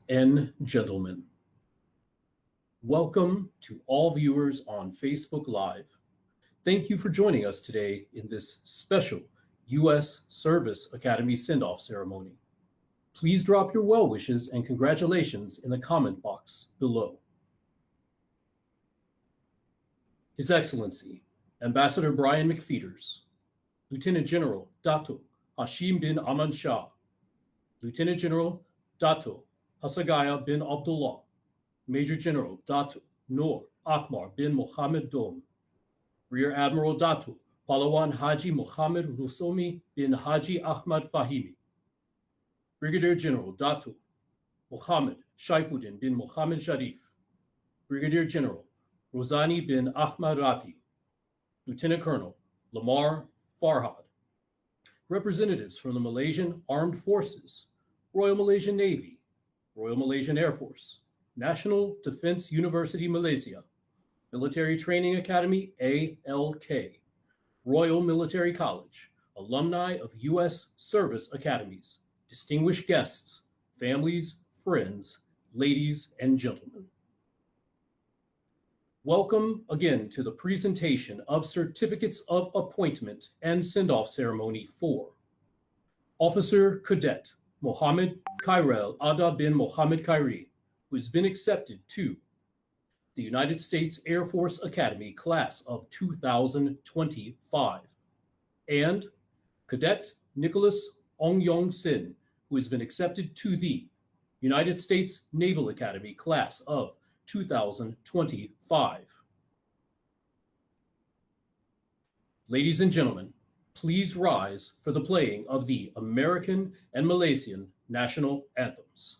and gentlemen, welcome to all viewers on Facebook Live. Thank you for joining us today in this special U.S. Service Academy send-off ceremony. Please drop your well wishes and congratulations in the comment box below. His Excellency, Ambassador Brian McFeeters, Lieutenant General Dato Hashim bin Aman Shah, Lieutenant General Dato Hasagaya bin Abdullah, Major General Dato Noor Akbar bin Mohamad Dom, Rear Admiral Dato Palawan Haji Mohammed Rusomi bin Haji Ahmad Fahimi, Brigadier General Dato Mohammed Shaifuddin bin Mohammed Sharif, Brigadier General Rosani bin Ahmad Rapi, Lieutenant Colonel Lamar Farhad, representatives from the Malaysian Armed Forces, Royal Malaysian Navy, Royal Malaysian Air Force, National Defense University Malaysia, Military Training Academy ALK, Royal Military College, alumni of U.S. Service Academies, distinguished guests, families, friends, ladies and gentlemen. Welcome again to the presentation of Certificates of Appointment and Send-Off Ceremony for Officer Cadet Muhammad Khairil Adha bin Mohamad Khairil, who has been accepted to the United States Air Force Academy Class of 2025, and Cadet Nicholas Ong Yong Sin, who has been accepted to the United States Naval Academy Class of 2025. Ladies and gentlemen, please rise for the playing of the American and Malaysian national anthems.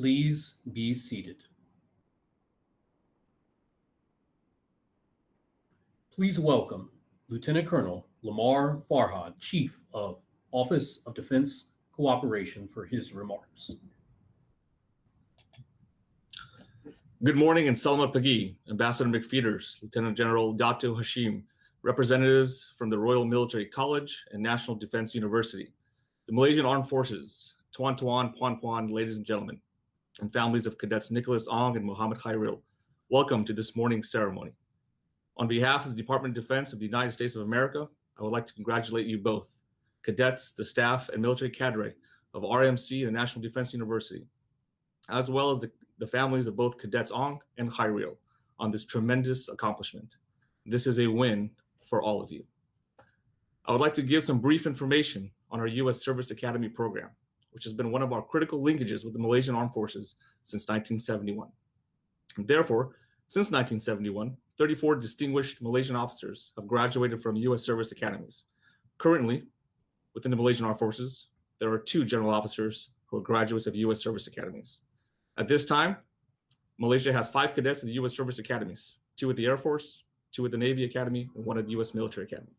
Please be seated. Please welcome Lieutenant Colonel Lamar Farhad, Chief of Office of Defense Cooperation, for his remarks. Good morning and Salama Pagi, Ambassador McPheeters, Lieutenant General Dato Hashim, representatives from the Royal Military College and National Defense University, the Malaysian Armed Forces, Tuan Tuan, Puan Puan, ladies and gentlemen, and families of Cadets Nicholas Ong and Mohamad Khairil. Welcome to this morning's ceremony. On behalf of the Department of Defense of the United States of America, I would like to congratulate you both, cadets, the staff, and military cadre of RMC and National Defense University, as well as the families of both Cadets Ong and Khairil on this tremendous accomplishment. This is a win for all of you. I would like to give some brief information on our U.S. Service Academy program, which has been one of our critical linkages with the Malaysian Armed Forces since 1971. And therefore, since 1971, 34 distinguished Malaysian officers have graduated from U.S. Service Academies. Currently, within the Malaysian Armed Forces, there are 2 general officers who are graduates of U.S. Service Academies. At this time, Malaysia has 5 cadets in the U.S. Service Academies, 2 at the Air Force, 2 at the Navy Academy, and 1 at the U.S. Military Academy.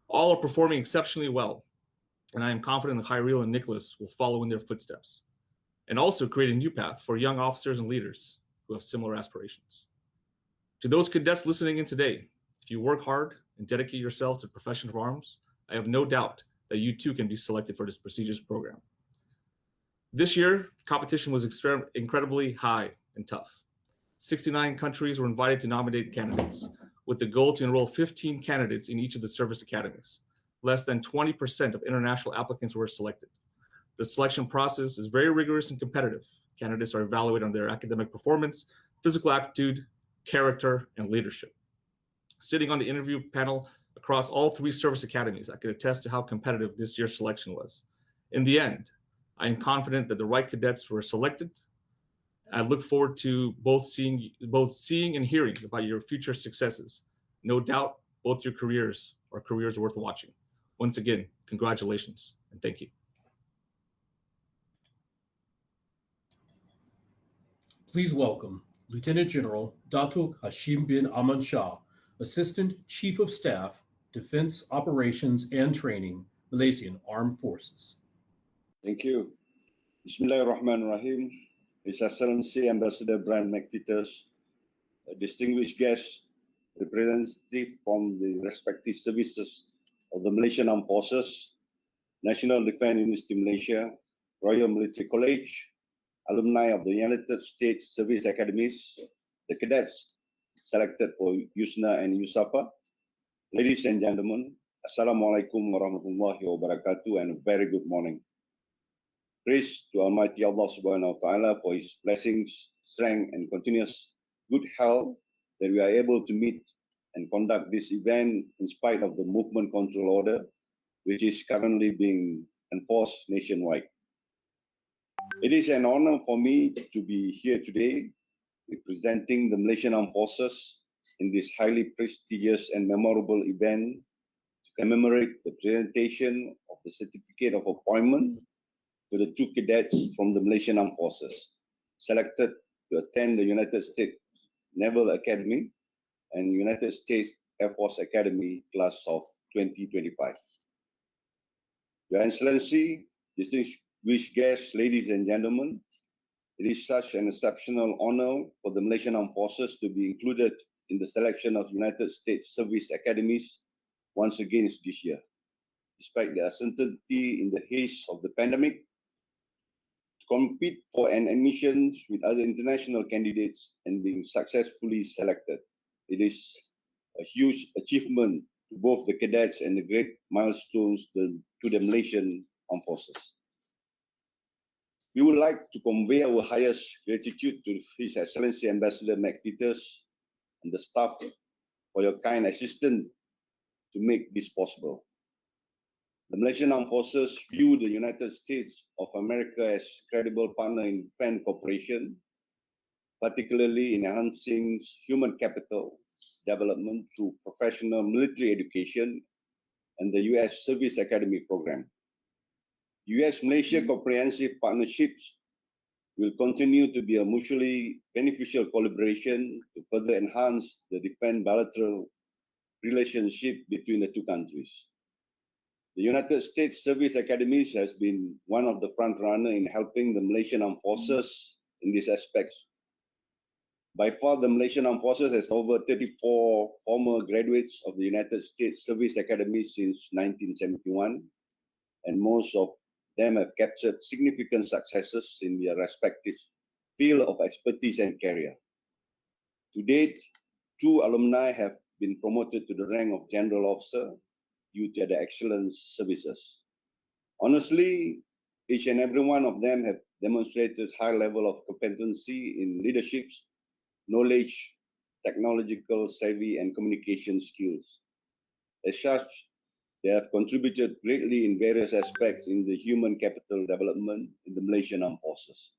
All are performing exceptionally well, and I am confident that Khaireel and Nicholas will follow in their footsteps, and also create a new path for young officers and leaders who have similar aspirations. To those cadets listening in today, if you work hard and dedicate yourselves to the profession of arms, I have no doubt that you too can be selected for this prestigious program. This year, competition was incredibly high and tough. 69 countries were invited to nominate candidates, with the goal to enroll 15 candidates in each of the service academies. Less than 20% of international applicants were selected. The selection process is very rigorous and competitive. Candidates are evaluated on their academic performance, physical aptitude, character, and leadership. Sitting on the interview panel across all 3 service academies, I could attest to how competitive this year's selection was. In the end, I am confident that the right cadets were selected. I look forward to both seeing and hearing about your future successes. No doubt, both your careers are careers worth watching. Once again, congratulations and thank you. Please welcome Lieutenant General Datuk Hashim bin Aman Shah, Assistant Chief of Staff, Defense Operations and Training, Malaysian Armed Forces. Thank you. Bismillahirrahmanirrahim. His Excellency Ambassador Brian McPheeters, distinguished guests, representatives from the respective services of the Malaysian Armed Forces, National Defense University Malaysia, Royal Military College, alumni of the United States Service Academies, the cadets selected for USNA and USAPA. Ladies and gentlemen, Assalamualaikum warahmatullahi wabarakatuh, and a very good morning. Praise to Almighty Allah subhanahu wa ta'ala for His blessings, strength, and continuous good health that we are able to meet and conduct this event in spite of the movement control order, which is currently being enforced nationwide. It is an honor for me to be here today representing the Malaysian Armed Forces in this highly prestigious and memorable event to commemorate the presentation of the Certificate of Appointment to the 2 cadets from the Malaysian Armed Forces selected to attend the United States Naval Academy and United States Air Force Academy class of 2025. Your Excellency, distinguished guests, ladies and gentlemen, it is such an exceptional honor for the Malaysian Armed Forces to be included in the selection of United States Service Academies once again this year. Despite the uncertainty in the haze of the pandemic, to compete for an admission with other international candidates and being successfully selected. It is a huge achievement to both the cadets and the great milestones to the Malaysian Armed Forces. We would like to convey our highest gratitude to His Excellency Ambassador McPheeters and the staff for your kind assistance to make this possible. The Malaysian Armed Forces view the United States of America as a credible partner in defense cooperation, particularly in enhancing human capital development through professional military education and the U.S. Service Academy program. U.S.-Malaysia comprehensive partnerships will continue to be a mutually beneficial collaboration to further enhance the defense bilateral relationship between the two countries. The United States Service Academies has been one of the front runners in helping the Malaysian Armed Forces in these aspects. By far, the Malaysian Armed Forces has over 34 former graduates of the United States Service Academy since 1971, and most of them have captured significant successes in their respective field of expertise and career. To date, 2 alumni have been promoted to the rank of General Officer due to their excellent services. Honestly, each and every one of them have demonstrated high level of competency in leadership, knowledge, technological savvy, and communication skills. As such, they have contributed greatly in various aspects in the human capital development in the Malaysian Armed Forces.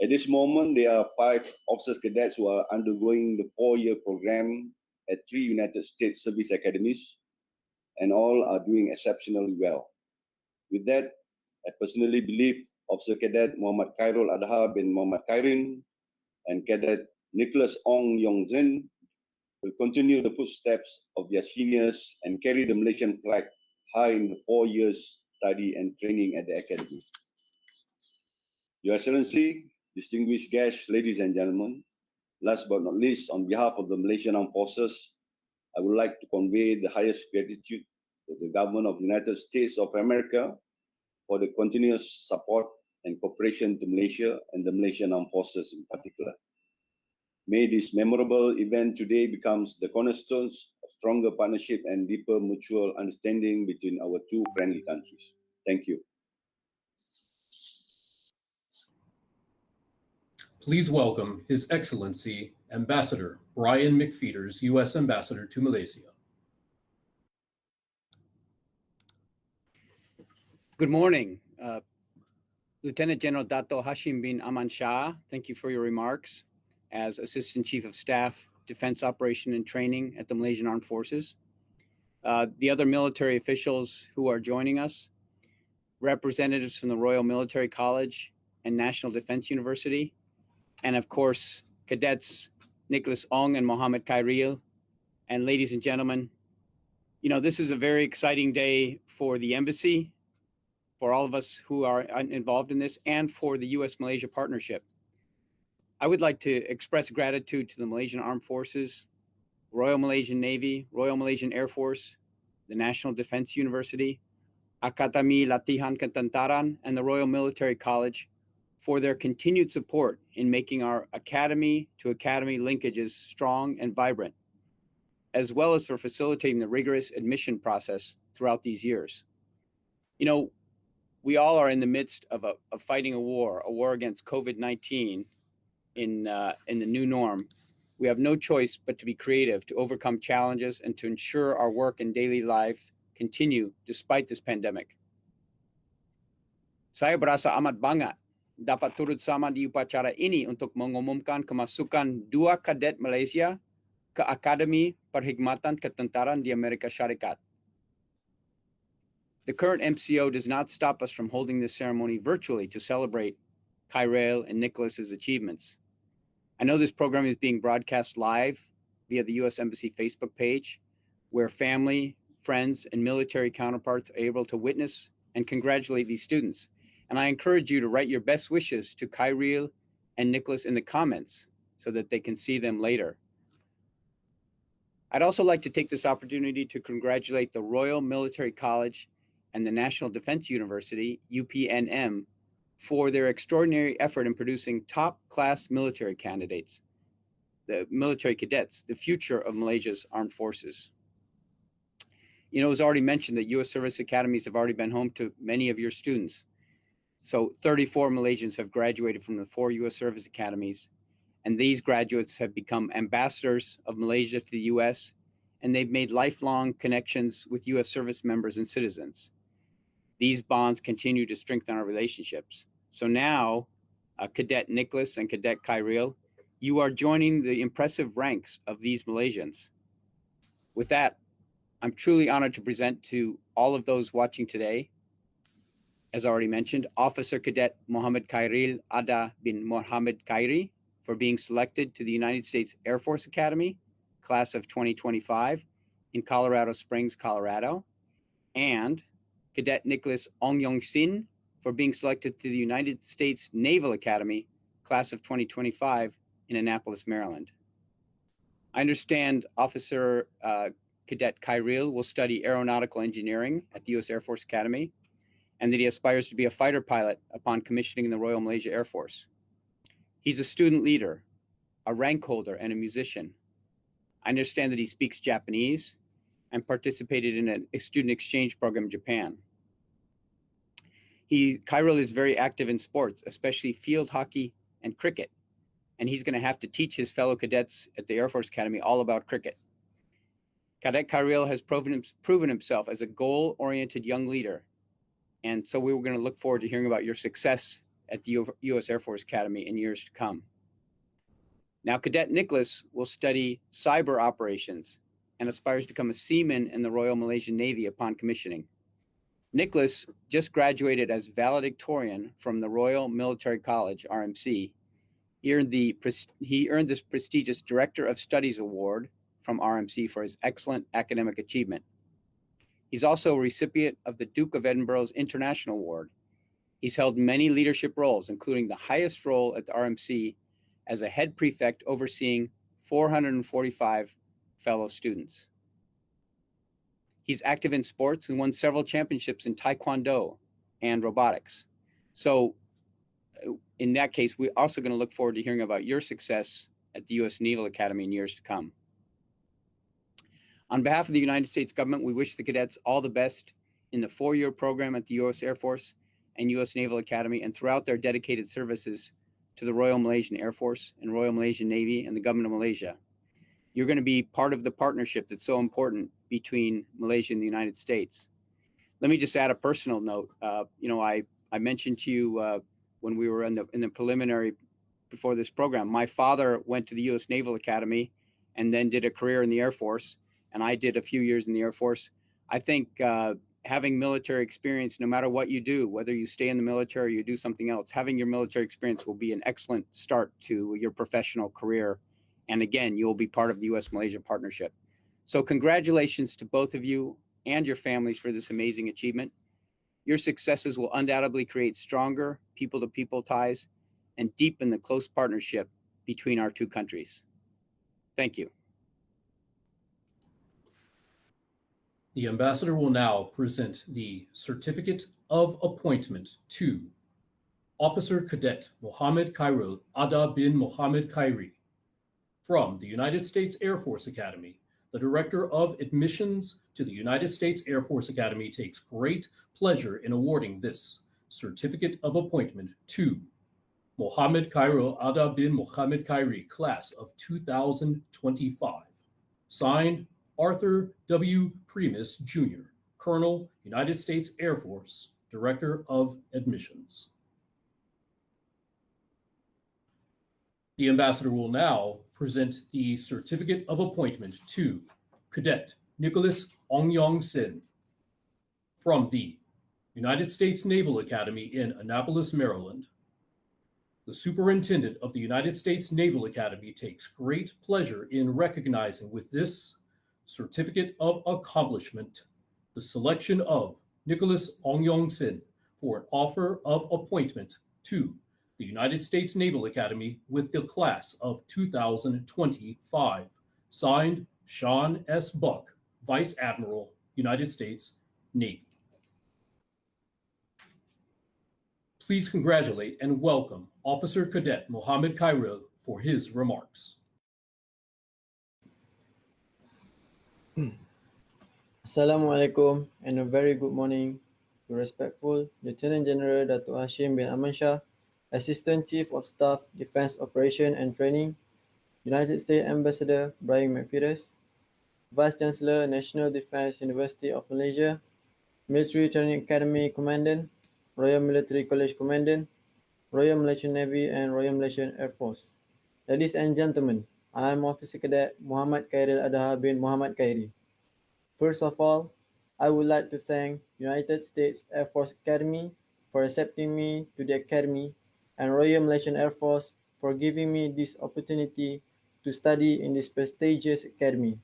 At this moment, there are 5 officers cadets who are undergoing the 4-year program at 3 United States Service Academies, and all are doing exceptionally well. With that, I personally believe Officer Cadet Muhammad Adha bin Mohamad Khairil and Cadet Nicholas Ong Yong will continue the footsteps of their seniors and carry the Malaysian flag high in the 4 years study and training at the Academy. Your Excellency, distinguished guests, ladies and gentlemen, last but not least, on behalf of the Malaysian Armed Forces, I would like to convey the highest gratitude to the government of the United States of America for the continuous support and cooperation to Malaysia and the Malaysian Armed Forces in particular. May this memorable event today becomes the cornerstones of stronger partnership and deeper mutual understanding between our 2 friendly countries. Thank you. Please welcome His Excellency Ambassador Brian McFeeters, U.S. Ambassador to Malaysia. Good morning. Lieutenant General Dato Hashim bin Aman Shah, thank you for your remarks as Assistant Chief of Staff, Defense Operation and Training at the Malaysian Armed Forces. The other military officials who are joining us, representatives from the Royal Military College and National Defense University, and of course, Cadets Nicholas Ong and Mohamad Khairil. And ladies and gentlemen, you know, this is a very exciting day for the embassy, for all of us who are involved in this, and for the U.S.-Malaysia partnership. I would like to express gratitude to the Malaysian Armed Forces, Royal Malaysian Navy, Royal Malaysian Air Force, the National Defense University, Akademi Latihan Ketentaraan, and the Royal Military College for their continued support in making our academy-to-academy linkages strong and vibrant, as well as for facilitating the rigorous admission process throughout these years. You know, we all are in the midst of fighting a war against COVID-19 in the new norm. We have no choice but to be creative, to overcome challenges, and to ensure our work and daily life continue despite this pandemic. Saya berasa amat bangga dapat turut sama di upacara ini untuk mengumumkan kemasukan 2 kadet Malaysia ke Akademi Perkhidmatan Ketentaraan di Amerika Syarikat. The current MCO does not stop us from holding this ceremony virtually to celebrate Khairel and Nicholas's achievements. I know this program is being broadcast live via the U.S. Embassy Facebook page, where family, friends, and military counterparts are able to witness and congratulate these students. And I encourage you to write your best wishes to Khairil and Nicholas in the comments so that they can see them later. I'd also like to take this opportunity to congratulate the Royal Military College and the National Defense University, UPNM, for their extraordinary effort in producing top-class military candidates, the military cadets, the future of Malaysia's armed forces. You know, it was already mentioned that U.S. Service Academies have already been home to many of your students. So 34 Malaysians have graduated from the 4 U.S. Service Academies, and these graduates have become ambassadors of Malaysia to the U.S., and they've made lifelong connections with U.S. service members and citizens. These bonds continue to strengthen our relationships. So now, Cadet Nicholas and Cadet Khairil, you are joining the impressive ranks of these Malaysians. With that, I'm truly honored to present to all of those watching today, as already mentioned, Officer Cadet Muhammad Khairil Adha bin Mohamad Khairil for being selected to the United States Air Force Academy, class of 2025, in Colorado Springs, Colorado, and Cadet Nicholas Ong for being selected to the United States Naval Academy, class of 2025 in Annapolis, Maryland. I understand Officer Cadet Khairil will study aeronautical engineering at the U.S. Air Force Academy, and that he aspires to be a fighter pilot upon commissioning in the Royal Malaysia Air Force. He's a student leader, a rank holder, and a musician. I understand that he speaks Japanese and participated in a student exchange program in Japan. Khairel is very active in sports, especially field hockey and cricket, and he's going to have to teach his fellow cadets at the Air Force Academy all about cricket. Cadet Khairil has proven himself as a goal-oriented young leader, and so we were going to look forward to hearing about your success at the U.S. Air Force Academy in years to come. Now, Cadet Nicholas will study cyber operations and aspires to become a seaman in the Royal Malaysian Navy upon commissioning. Nicholas just graduated as valedictorian from the Royal Military College, RMC. He earned this prestigious Director of Studies Award from RMC for his excellent academic achievement. He's also a recipient of the Duke of Edinburgh's International Award. He's held many leadership roles, including the highest role at the RMC as a head prefect overseeing 445 fellow students. He's active in sports and won several championships in Taekwondo and robotics. So in that case, we're also going to look forward to hearing about your success at the U.S. Naval Academy in years to come. On behalf of the United States government, we wish the cadets all the best in the 4-year program at the U.S. Air Force and U.S. Naval Academy and throughout their dedicated services to the Royal Malaysian Air Force and Royal Malaysian Navy and the government of Malaysia. You're going to be part of the partnership that's so important between Malaysia and the United States. Let me just add a personal note. I mentioned to you when we were in the preliminary before this program, my father went to the U.S. Naval Academy and then did a career in the Air Force, and I did a few years in the Air Force. I think having military experience, no matter what you do, whether you stay in the military or you do something else, having your military experience will be an excellent start to your professional career. And again, you'll be part of the U.S.-Malaysia partnership. So congratulations to both of you and your families for this amazing achievement. Your successes will undoubtedly create stronger people-to-people ties and deepen the close partnership between our two countries. Thank you. The ambassador will now present the Certificate of Appointment to Officer Cadet Muhammad Khairil Adha bin Mohamad Khairee from the United States Air Force Academy. The Director of Admissions to the United States Air Force Academy takes great pleasure in awarding this Certificate of Appointment to Mohamad Khairil Adha bin Mohamad Khairee, class of 2025. Signed, Arthur W. Primus, Jr., Colonel, United States Air Force, Director of Admissions. The ambassador will now present the Certificate of Appointment to Cadet Nicholas Ong from the United States Naval Academy in Annapolis, Maryland. The Superintendent of the United States Naval Academy takes great pleasure in recognizing with this Certificate of Accomplishment the selection of Nicholas Ong for an offer of appointment to the United States Naval Academy with the class of 2025. Signed, Sean S. Buck, Vice Admiral, United States Navy. Please congratulate and welcome Officer Cadet Muhammad Khairil for his remarks. Assalamualaikum and a very good morning to respectful Lieutenant General Dato' Hashim bin Aman Shah, Assistant Chief of Staff, Defense Operation and Training, United States Ambassador Brian McPheeters, Vice Chancellor, National Defense University of Malaysia, Military Training Academy Commandant, Royal Military College Commandant, Royal Malaysian Navy and Royal Malaysian Air Force. Ladies and gentlemen, I am Officer Cadet Muhammad Khairil Adha bin Mohamad Khairil. First of all, I would like to thank United States Air Force Academy for accepting me to the Academy and Royal Malaysian Air Force for giving me this opportunity to study in this prestigious academy.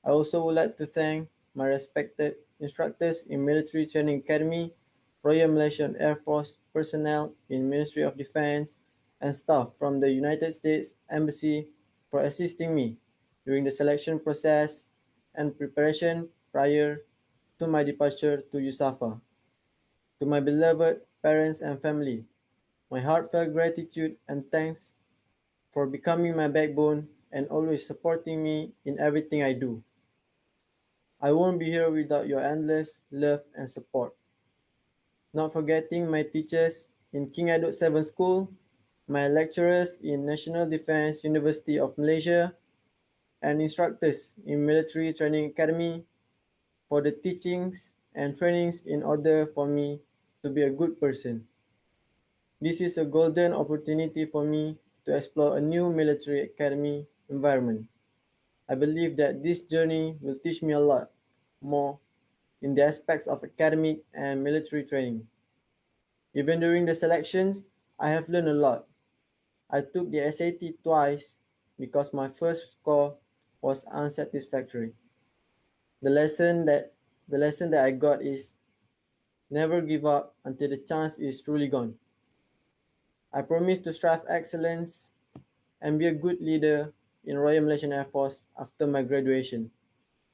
I also would like to thank my respected instructors in Military Training Academy, Royal Malaysian Air Force personnel in Ministry of Defense, and staff from the United States Embassy for assisting me during the selection process and preparation prior to my departure to USAFA. To my beloved parents and family, my heartfelt gratitude and thanks for becoming my backbone and always supporting me in everything I do. I won't be here without your endless love and support. Not forgetting my teachers in King Edward VII School, my lecturers in National Defense University of Malaysia, and instructors in Military Training Academy for the teachings and trainings in order for me to be a good person. This is a golden opportunity for me to explore a new military academy environment. I believe that this journey will teach me a lot more in the aspects of academic and military training. Even during the selections, I have learned a lot. I took the SAT twice because my first score was unsatisfactory. The lesson that the lesson that I got is never give up until the chance is truly gone. I promise to strive excellence and be a good leader in Royal Malaysian Air Force after my graduation.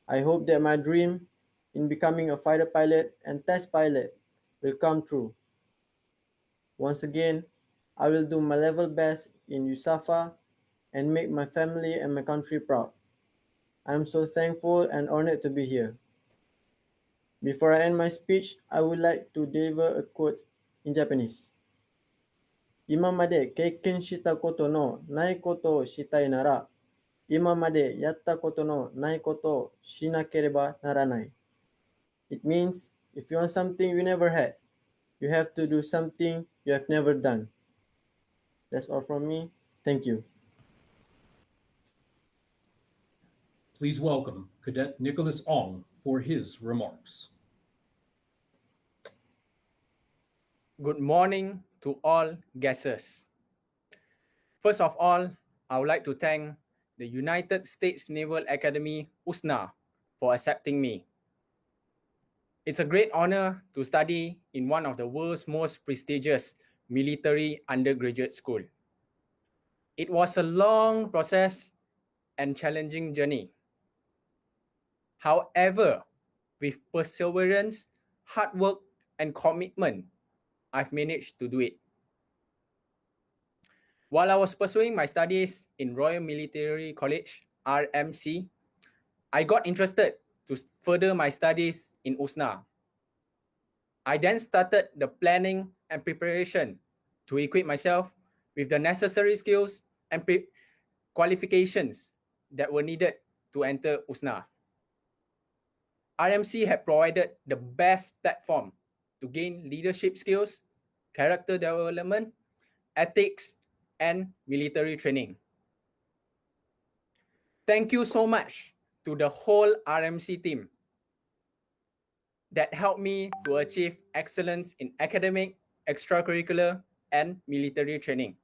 I hope that my dream in becoming a fighter pilot and test pilot will come true. Once again, I will do my level best in USAFA and make my family and my country proud. I am so thankful and honored to be here. Before I end my speech, I would like to deliver a quote in Japanese. 今まで経験したことのないことをしたいなら、今までやったことのないことをしなければならない。It means if you want something you never had, you have to do something you have never done. That's all from me. Thank you. Please welcome Cadet Nicholas Ong for his remarks. Good morning to all guests. First of all, I would like to thank the United States Naval Academy, USNA, for accepting me. It's a great honor to study in one of the world's most prestigious military undergraduate school. It was a long process and challenging journey. However, with perseverance, hard work, and commitment, I've managed to do it. While I was pursuing my studies in Royal Military College, RMC, I got interested to further my studies in USNA. I then started the planning and preparation to equip myself with the necessary skills and qualifications that were needed to enter USNA. RMC had provided the best platform to gain leadership skills, character development, ethics, and military training. Thank you so much to the whole RMC team that helped me to achieve excellence in academic, extracurricular, and military training.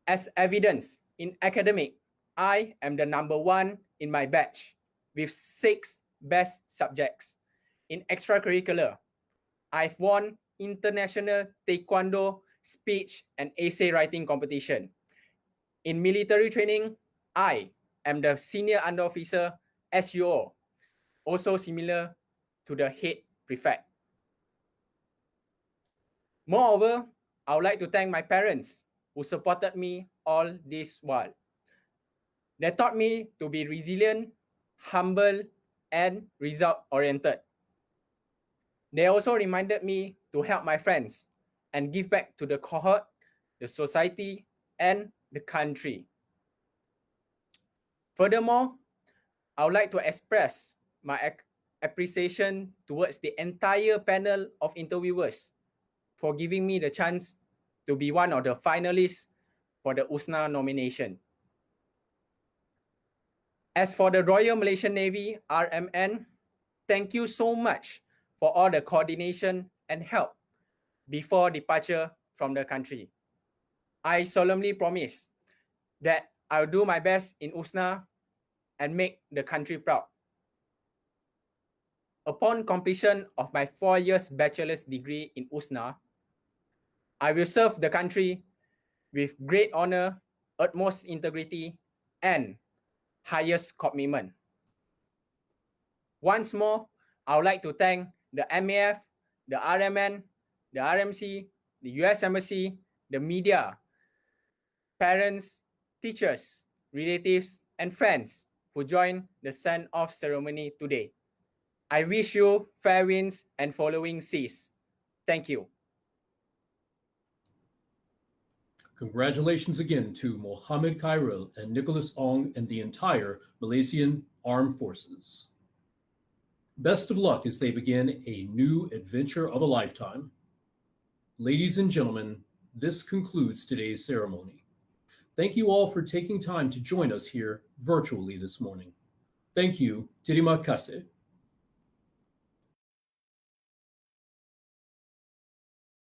As evidence, in academic, I am the #1 in my batch with 6 best subjects. In extracurricular, I've won international taekwondo, speech, and essay writing competition. In military training, I am the senior under officer SUO, also similar to the head prefect. Moreover, I would like to thank my parents who supported me all this while. They taught me to be resilient, humble, and result-oriented. They also reminded me to help my friends and give back to the cohort, the society, and the country. Furthermore, I would like to express my appreciation towards the entire panel of interviewers for giving me the chance to be one of the finalists for the USNA nomination. As for the Royal Malaysian Navy, RMN, thank you so much for all the coordination and help before departure from the country. I solemnly promise that I'll do my best in USNA and make the country proud. upon completion of my 4 years bachelor's degree in USNA, I will serve the country with great honor, utmost integrity, and highest commitment. Once more, I would like to thank the MAF, the RMN, the RMC, the US Embassy, the media, parents, teachers, relatives, and friends who joined the send-off ceremony today. I wish you fair winds and following seas. Thank you. Congratulations again to Mohamad Khairil and Nicholas Ong and the entire Malaysian Armed Forces. Best of luck as they begin a new adventure of a lifetime. Ladies and gentlemen, this concludes today's ceremony. Thank you all for taking time to join us here virtually this morning. Thank you. Terima kasih.